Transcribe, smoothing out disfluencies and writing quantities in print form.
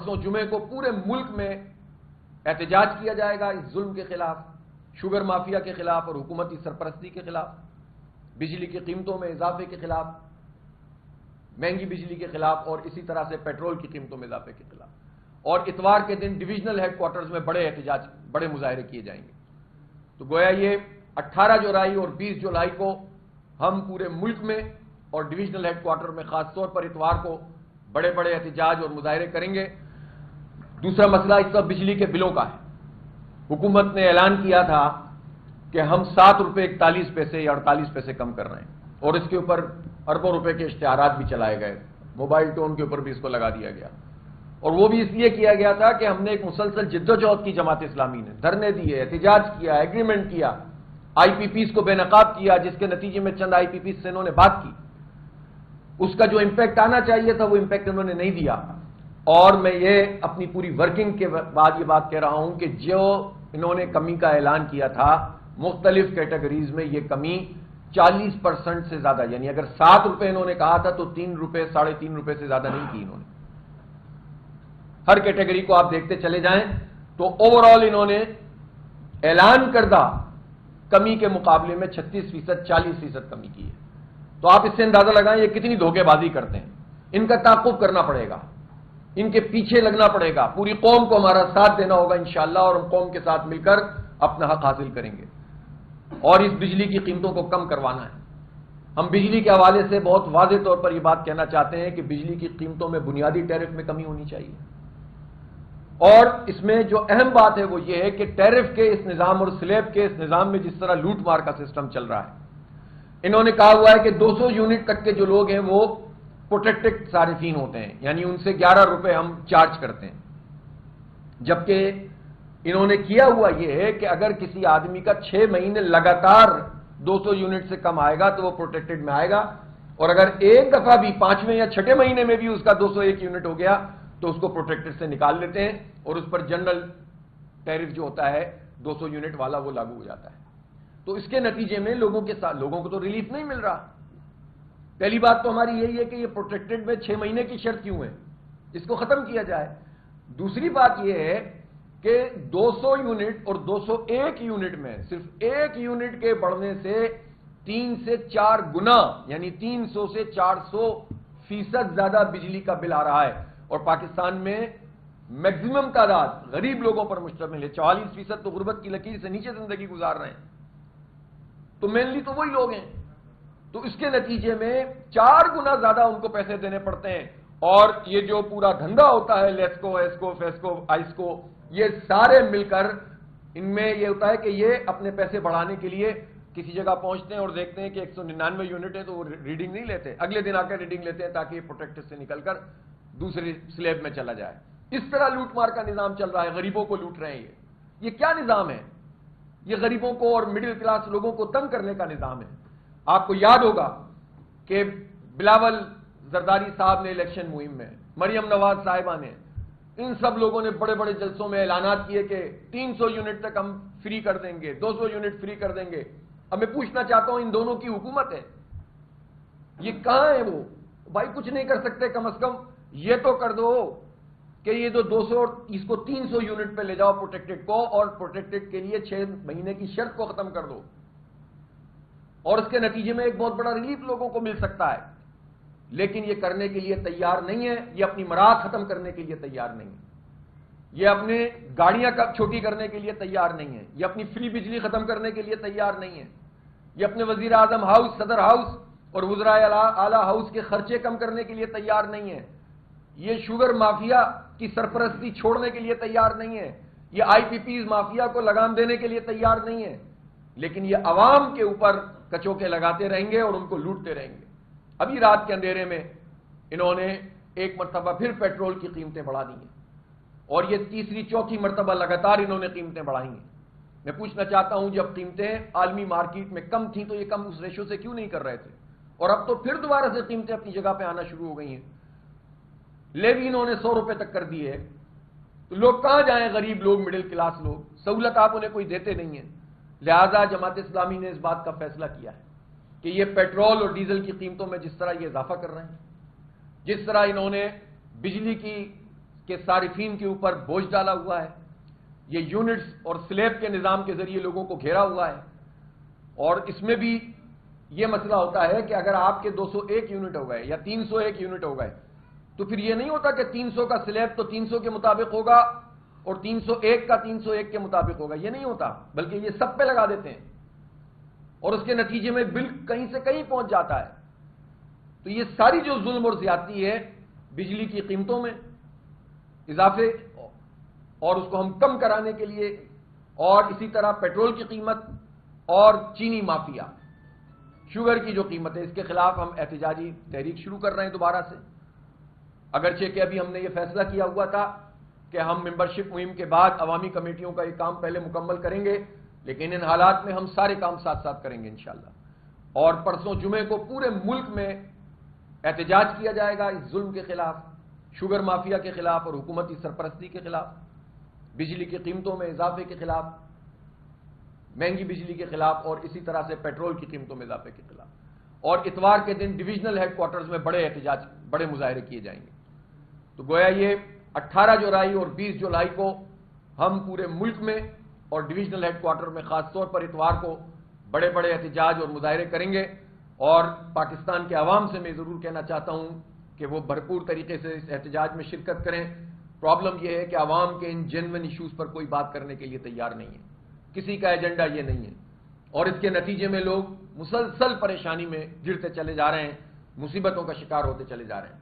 پرسوں جمعے کو پورے ملک میں احتجاج کیا جائے گا اس ظلم کے خلاف، شوگر مافیا کے خلاف اور حکومتی سرپرستی کے خلاف، بجلی کی قیمتوں میں اضافے کے خلاف، مہنگی بجلی کے خلاف، اور اسی طرح سے پیٹرول کی قیمتوں میں اضافے کے خلاف۔ اور اتوار کے دن ڈویژنل ہیڈ کوارٹرز میں بڑے احتجاج، بڑے مظاہرے کیے جائیں گے۔ تو گویا یہ 18 جولائی اور 20 جولائی کو ہم پورے ملک میں اور ڈویژنل ہیڈ کوارٹر میں خاص طور پر اتوار کو بڑے بڑے احتجاج اور مظاہرے کریں گے۔ دوسرا مسئلہ اس وقت بجلی کے بلوں کا ہے۔ حکومت نے اعلان کیا تھا کہ ہم 7 روپے 41 پیسے یا 48 پیسے کم کر رہے ہیں، اور اس کے اوپر اربوں روپے کے اشتہارات بھی چلائے گئے، موبائل ٹون کے اوپر بھی اس کو لگا دیا گیا، اور وہ بھی اس لیے کیا گیا تھا کہ ہم نے ایک مسلسل جدوجہد کی جماعت اسلامی نے، دھرنے دیے، احتجاج کیا، ایگریمنٹ کیا، آئی پی پیز کو بے نقاب کیا، جس کے نتیجے میں چند آئی پی پیز سے انہوں نے بات کی، اس کا جو امپیکٹ آنا چاہیے تھا وہ امپیکٹ انہوں نے نہیں دیا۔ اور میں یہ اپنی پوری ورکنگ کے بعد یہ بات کہہ رہا ہوں کہ جو انہوں نے کمی کا اعلان کیا تھا مختلف کیٹیگریز میں، یہ کمی 40% سے زیادہ، یعنی اگر 7 روپے انہوں نے کہا تھا تو 3 روپے 3.5 روپے سے زیادہ نہیں کی انہوں نے۔ ہر کیٹیگری کو آپ دیکھتے چلے جائیں تو اوور آل انہوں نے اعلان کردہ کمی کے مقابلے میں 36%، 40% کمی کی ہے۔ تو آپ اس سے اندازہ لگائیں یہ کتنی دھوکے بازی کرتے ہیں۔ ان کا تعاقب کرنا پڑے گا، ان کے پیچھے لگنا پڑے گا، پوری قوم کو ہمارا ساتھ دینا ہوگا انشاءاللہ، اور ہم قوم کے ساتھ مل کر اپنا حق حاصل کریں گے اور اس بجلی کی قیمتوں کو کم کروانا ہے۔ ہم بجلی کے حوالے سے بہت واضح طور پر یہ بات کہنا چاہتے ہیں کہ بجلی کی قیمتوں میں بنیادی ٹیرف میں کمی ہونی چاہیے، اور اس میں جو اہم بات ہے وہ یہ ہے کہ ٹیرف کے اس نظام اور سلیب کے اس نظام میں جس طرح لوٹ مار کا سسٹم چل رہا ہے، انہوں نے کہا ہوا ہے کہ 200 یونٹ تک کے جو لوگ ہیں وہ پروٹیکٹڈ صارفین ہوتے ہیں، یعنی ان سے 11 روپے ہم چارج کرتے ہیں، جبکہ انہوں نے کیا ہوا یہ ہے کہ اگر کسی آدمی کا 6 مہینے لگاتار 200 یونٹ سے کم آئے گا تو وہ پروٹیکٹڈ میں آئے گا، اور اگر ایک دفعہ بھی 5ویں یا 6 مہینے میں بھی اس کا 201 یونٹ ہو گیا تو اس کو پروٹیکٹڈ سے نکال لیتے ہیں، اور اس پر جنرل ٹیرف جو ہوتا ہے 200 یونٹ والا وہ لاگو ہو جاتا ہے۔ تو اس کے نتیجے میں لوگوں کو تو ریلیف نہیں مل رہا۔ پہلی بات تو ہماری یہی ہے کہ یہ پروٹیکٹڈ میں 6 مہینے کی شرط کیوں ہے، اس کو ختم کیا جائے۔ دوسری بات یہ ہے کہ 200 یونٹ اور 201 یونٹ میں صرف 1 یونٹ کے بڑھنے سے 3 سے 4 گنا، یعنی 300 سے 400% زیادہ بجلی کا بل آ رہا ہے، اور پاکستان میں میکسیمم تعداد غریب لوگوں پر مشتمل ہے، 44% تو غربت کی لکیر سے نیچے زندگی گزار رہے ہیں، تو مینلی تو وہی لوگ ہیں۔ تو اس کے نتیجے میں 4 گنا زیادہ ان کو پیسے دینے پڑتے ہیں، اور یہ جو پورا دھندا ہوتا ہے لیسکو، ایسکو، فیسکو، آئسکو، یہ سارے مل کر ان میں یہ ہوتا ہے کہ یہ اپنے پیسے بڑھانے کے لیے کسی جگہ پہنچتے ہیں اور دیکھتے ہیں کہ 199 یونٹ ہے تو وہ ریڈنگ نہیں لیتے، اگلے دن آ کر ریڈنگ لیتے ہیں تاکہ یہ پروٹیکٹر سے نکل کر دوسری سلیب میں چلا جائے۔ اس طرح لوٹ مار کا نظام چل رہا ہے، غریبوں کو لوٹ رہے ہیں۔ یہ کیا نظام ہے؟ یہ غریبوں کو اور مڈل کلاس لوگوں کو تنگ کرنے کا نظام ہے۔ آپ کو یاد ہوگا کہ بلاول زرداری صاحب نے الیکشن مہم میں، مریم نواز صاحبہ نے، ان سب لوگوں نے بڑے بڑے جلسوں میں اعلانات کیے کہ 300 یونٹ تک ہم فری کر دیں گے، 200 یونٹ فری کر دیں گے۔ اب میں پوچھنا چاہتا ہوں ان دونوں کی حکومت ہے، یہ کہاں ہے وہ؟ بھائی کچھ نہیں کر سکتے، کم از کم یہ تو کر دو کہ یہ جو 200 اس کو 300 یونٹ پہ لے جاؤ پروٹیکٹڈ کو، اور پروٹیکٹڈ کے لیے 6 مہینے کی شرط کو ختم کر دو، اور اس کے نتیجے میں ایک بہت بڑا ریلیف لوگوں کو مل سکتا ہے۔ لیکن یہ کرنے کے لیے تیار نہیں ہے، یہ اپنی مراحل ختم کرنے کے لیے تیار نہیں ہے، یہ اپنے گاڑیاں چھوٹی کرنے کے لیے تیار نہیں ہے، یہ اپنی فری بجلی ختم کرنے کے لیے تیار نہیں ہے، یہ اپنے وزیر اعظم ہاؤس، صدر ہاؤس اور وزرائے اعلیٰ ہاؤس کے خرچے کم کرنے کے لیے تیار نہیں ہے، یہ شوگر مافیا کی سرپرستی چھوڑنے کے لیے تیار نہیں ہے، یہ آئی پی پیز مافیا کو لگام دینے کے لیے تیار نہیں ہے، لیکن یہ عوام کے اوپر کچوکے لگاتے رہیں گے اور ان کو لوٹتے رہیں گے۔ ابھی رات کے اندھیرے میں انہوں نے ایک مرتبہ پھر پیٹرول کی قیمتیں بڑھا دی ہیں، اور یہ تیسری چوتھی مرتبہ لگاتار انہوں نے قیمتیں بڑھائی ہیں۔ میں پوچھنا چاہتا ہوں جب قیمتیں عالمی مارکیٹ میں کم تھیں تو یہ کم اس ریشو سے کیوں نہیں کر رہے تھے، اور اب تو پھر دوبارہ سے قیمتیں اپنی جگہ پہ آنا شروع ہو گئی ہیں۔ لیوی انہوں نے 100 روپے تک کر دی ہے، تو لوگ کہاں جائیں؟ غریب لوگ، مڈل کلاس لوگ، سہولت آپ انہیں کوئی دیتے نہیں ہیں۔ لہذا جماعت اسلامی نے اس بات کا فیصلہ کیا ہے کہ یہ پیٹرول اور ڈیزل کی قیمتوں میں جس طرح یہ اضافہ کر رہے ہیں، جس طرح انہوں نے بجلی کی کے صارفین کے اوپر بوجھ ڈالا ہوا ہے، یہ یونٹس اور سلیب کے نظام کے ذریعے لوگوں کو گھیرا ہوا ہے، اور اس میں بھی یہ مسئلہ ہوتا ہے کہ اگر آپ کے 201 یونٹ ہو گئے یا 301 یونٹ ہو گئے تو پھر یہ نہیں ہوتا کہ 300 کا سلیب تو 300 کے مطابق ہوگا اور 301 کا 301 کے مطابق ہوگا، یہ نہیں ہوتا، بلکہ یہ سب پہ لگا دیتے ہیں اور اس کے نتیجے میں بل کہیں سے کہیں پہنچ جاتا ہے۔ تو یہ ساری جو ظلم اور زیادتی ہے بجلی کی قیمتوں میں اضافے اور اس کو ہم کم کرانے کے لیے، اور اسی طرح پیٹرول کی قیمت اور چینی مافیا، شوگر کی جو قیمت ہے، اس کے خلاف ہم احتجاجی تحریک شروع کر رہے ہیں دوبارہ سے، اگرچہ کہ ابھی ہم نے یہ فیصلہ کیا ہوا تھا کہ ہم ممبرشپ مہم کے بعد عوامی کمیٹیوں کا یہ کام پہلے مکمل کریں گے، لیکن ان حالات میں ہم سارے کام ساتھ ساتھ کریں گے انشاءاللہ۔ اور پرسوں جمعے کو پورے ملک میں احتجاج کیا جائے گا اس ظلم کے خلاف، شوگر مافیا کے خلاف اور حکومتی سرپرستی کے خلاف، بجلی کی قیمتوں میں اضافے کے خلاف، مہنگی بجلی کے خلاف، اور اسی طرح سے پیٹرول کی قیمتوں میں اضافے کے خلاف۔ اور اتوار کے دن ڈویژنل ہیڈ کوارٹرز میں بڑے احتجاج، بڑے مظاہرے کیے جائیں گے۔ تو گویا یہ 18 جولائی اور 20 جولائی کو ہم پورے ملک میں اور ڈویژنل ہیڈ کوارٹر میں خاص طور پر اتوار کو بڑے بڑے احتجاج اور مظاہرے کریں گے، اور پاکستان کے عوام سے میں ضرور کہنا چاہتا ہوں کہ وہ بھرپور طریقے سے اس احتجاج میں شرکت کریں۔ پرابلم یہ ہے کہ عوام کے ان جینوئن ایشوز پر کوئی بات کرنے کے لیے تیار نہیں ہے، کسی کا ایجنڈا یہ نہیں ہے، اور اس کے نتیجے میں لوگ مسلسل پریشانی میں گرتے چلے جا رہے ہیں، مصیبتوں کا شکار ہوتے چلے جا رہے ہیں۔